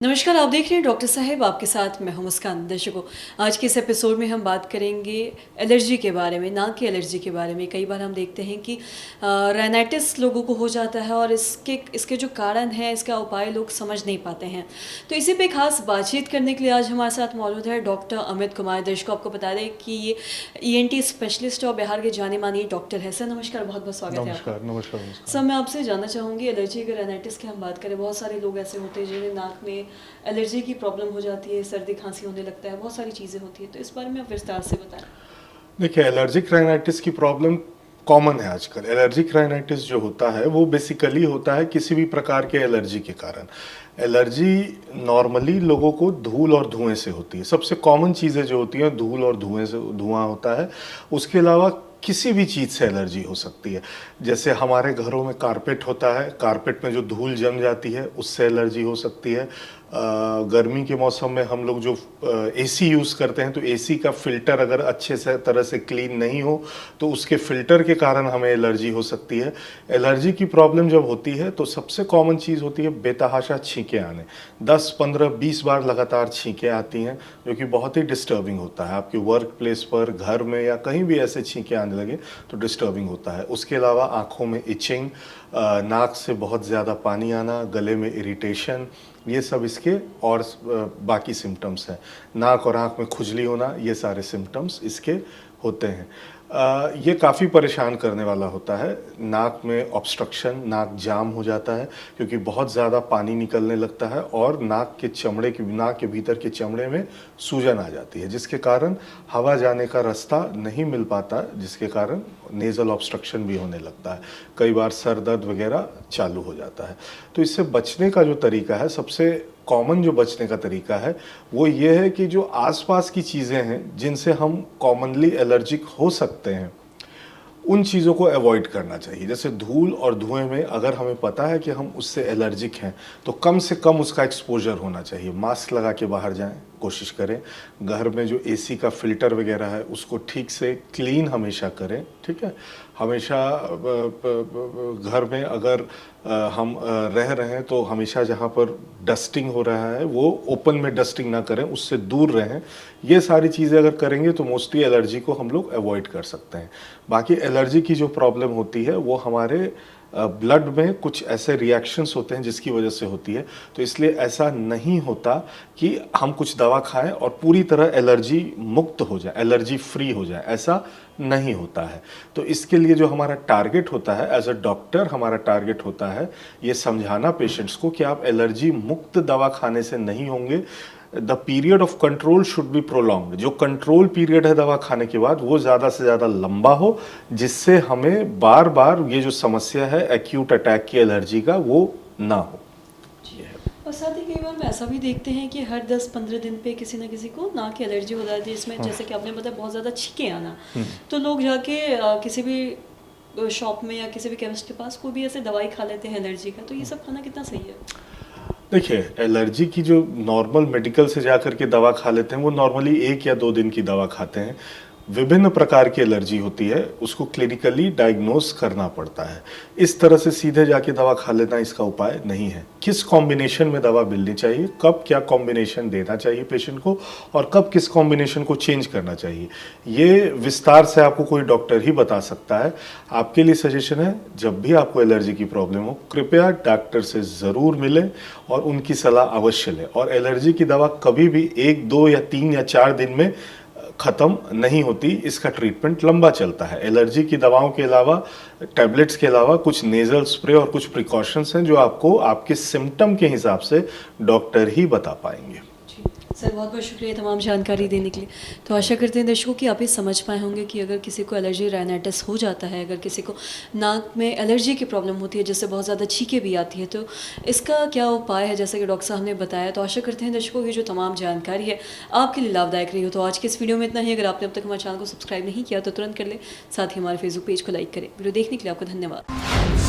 नमस्कार, आप देख रहे हैं डॉक्टर साहब, आपके साथ मैं हूं मुस्कान। दर्शकों, आज के इस एपिसोड में हम बात करेंगे एलर्जी के बारे में, नाक की एलर्जी के बारे में। कई बार हम देखते हैं कि राइनाइटिस लोगों को हो जाता है और इसके जो कारण हैं, इसका उपाय लोग समझ नहीं पाते हैं। तो इसी पे खास बातचीत करने के लिए आज हमारे साथ मौजूद है डॉक्टर अमित कुमार। दर्शकों, आपको बता दें कि ये ENT स्पेशलिस्ट और बिहार के जाने माने डॉक्टर है। सर नमस्कार, बहुत बहुत स्वागत है आपका। नमस्कार। सर, मैं आपसे जानना चाहूँगी, एलर्जी के राइनाइटिस की हम बात करें, बहुत सारे लोग ऐसे होते हैं जिन्हें नाक में एलर्जी की प्रॉब्लम हो जाती है, सर्दी खांसी होने लगता है, बहुत सारी चीज़ें होती हैं। तो इस बारे में आप विस्तार से बताएं। देखिए, एलर्जिक राइनाइटिस की प्रॉब्लम कॉमन है आजकल। एलर्जिक राइनाइटिस जो होता है वो बेसिकली होता है किसी भी प्रकार के एलर्जी के कारण। एलर्जी नॉर्मली लोगों को धूल और धुएं से होती है। सबसे कॉमन चीज़ें जो होती हैं धूल और धुएं से, धुआं होता है। उसके अलावा किसी भी चीज़ से एलर्जी हो सकती है। जैसे हमारे घरों में कारपेट होता है, कारपेट में जो धूल जम जाती है उससे एलर्जी हो सकती है। गर्मी के मौसम में हम लोग जो AC यूज़ करते हैं, तो AC का फ़िल्टर अगर अच्छे से तरह से क्लीन नहीं हो तो उसके फ़िल्टर के कारण हमें एलर्जी हो सकती है। एलर्जी की प्रॉब्लम जब होती है तो सबसे कॉमन चीज़ होती है बेतहाशा छींकें आने। 10, 15, 20 बार लगातार छींकें आती हैं, जो कि बहुत ही डिस्टर्बिंग होता है। आपके वर्क प्लेस पर, घर में या कहीं भी ऐसे छींकें आने लगे तो डिस्टर्बिंग होता है। उसके अलावा आँखों में इचिंग, नाक से बहुत ज़्यादा पानी आना, गले में इरिटेशन, ये सब इसके और बाकी सिम्टम्स हैं। नाक और आँख में खुजली होना, ये सारे सिम्टम्स इसके होते हैं। ये काफ़ी परेशान करने वाला होता है। नाक में ऑब्स्ट्रक्शन, नाक जाम हो जाता है क्योंकि बहुत ज़्यादा पानी निकलने लगता है और नाक के भीतर के चमड़े में सूजन आ जाती है, जिसके कारण हवा जाने का रास्ता नहीं मिल पाता, जिसके कारण नेज़ल ऑब्स्ट्रक्शन भी होने लगता है। कई बार सर दर्द वगैरह चालू हो जाता है। तो इससे बचने का जो तरीका है, सबसे कॉमन जो बचने का तरीका है वो ये है कि जो आसपास की चीज़ें हैं जिनसे हम कॉमनली एलर्जिक हो सकते हैं, उन चीज़ों को अवॉइड करना चाहिए। जैसे धूल और धुएं में अगर हमें पता है कि हम उससे एलर्जिक हैं तो कम से कम उसका एक्सपोजर होना चाहिए। मास्क लगा के बाहर जाएं, कोशिश करें। घर में जो AC का फ़िल्टर वगैरह है उसको ठीक से क्लीन हमेशा करें, ठीक है। हमेशा घर में अगर हम रह रहे हैं तो हमेशा जहाँ पर डस्टिंग हो रहा है वो ओपन में डस्टिंग ना करें, उससे दूर रहें। ये सारी चीज़ें अगर करेंगे तो मोस्टली एलर्जी को हम लोग अवॉइड कर सकते हैं। बाकी एलर्जी की जो प्रॉब्लम होती है वो हमारे ब्लड में कुछ ऐसे रिएक्शंस होते हैं जिसकी वजह से होती है। तो इसलिए ऐसा नहीं होता कि हम कुछ दवा खाएं और पूरी तरह एलर्जी मुक्त हो जाए, एलर्जी फ्री हो जाए, ऐसा नहीं होता है। तो इसके लिए जो हमारा टारगेट होता है एज अ डॉक्टर, हमारा टारगेट होता है ये समझाना पेशेंट्स को कि आप एलर्जी मुक्त दवा खाने से नहीं होंगे। The period of control should be prolonged. जो कंट्रोल पीरियड है दवा खाने के बाद वो ज़्यादा से ज़्यादा लंबा हो, जिससे हमें बार बार ये जो समस्या है एक्यूट अटैक की एलर्जी का वो ना हो। और साथ ही कई बार हम ऐसा भी देखते हैं कि हर 10-15 दिन पे किसी न किसी को नाक की एलर्जी हो जाती है, जिसमें जैसे कि आपने बताया बहुत ज़्यादा छींकें आना। तो लोग जाके किसी भी शॉप में या किसी भी केमिस्ट के पास कोई भी ऐसे दवाई खा लेते हैं एलर्जी का। तो ये सब खाना कितना सही है? देखिए, एलर्जी की जो नॉर्मल मेडिकल से जाकर के दवा खा लेते हैं वो नॉर्मली 1 या 2 दिन की दवा खाते हैं। विभिन्न प्रकार की एलर्जी होती है, उसको क्लिनिकली डायग्नोस करना पड़ता है। इस तरह से सीधे जाके दवा खा लेना इसका उपाय नहीं है। किस कॉम्बिनेशन में दवा मिलनी चाहिए, कब क्या कॉम्बिनेशन देना चाहिए पेशेंट को और कब किस कॉम्बिनेशन को चेंज करना चाहिए, ये विस्तार से आपको कोई डॉक्टर ही बता सकता है। आपके लिए सजेशन है, जब भी आपको एलर्जी की प्रॉब्लम हो कृपया डॉक्टर से ज़रूर मिलें और उनकी सलाह अवश्य लें। और एलर्जी की दवा कभी भी 1, 2 या 3 या 4 दिन में ख़त्म नहीं होती, इसका ट्रीटमेंट लंबा चलता है। एलर्जी की दवाओं के अलावा, टैबलेट्स के अलावा कुछ नेज़ल स्प्रे और कुछ प्रिकॉशंस हैं जो आपको आपके सिम्टम के हिसाब से डॉक्टर ही बता पाएंगे। सर, बहुत बहुत शुक्रिया तमाम जानकारी देने के लिए। तो आशा करते हैं दर्शकों कि आप ये समझ पाए होंगे कि अगर किसी को एलर्जी राइनाइटिस हो जाता है, अगर किसी को नाक में एलर्जी की प्रॉब्लम होती है जिससे बहुत ज़्यादा छींकें भी आती है, तो इसका क्या उपाय है, जैसे कि डॉक्टर साहब ने बताया। तो आशा करते हैं दर्शकों की जो तमाम जानकारी है आपके लिए लाभदायक रही हो। तो आज के इस वीडियो में इतना ही। अगर आपने अब तक हमारे चैनल को सब्सक्राइब नहीं किया तो तुरंत कर ले, साथ ही हमारे फेसबुक पेज को लाइक करें। वीडियो देखने के लिए आपका धन्यवाद।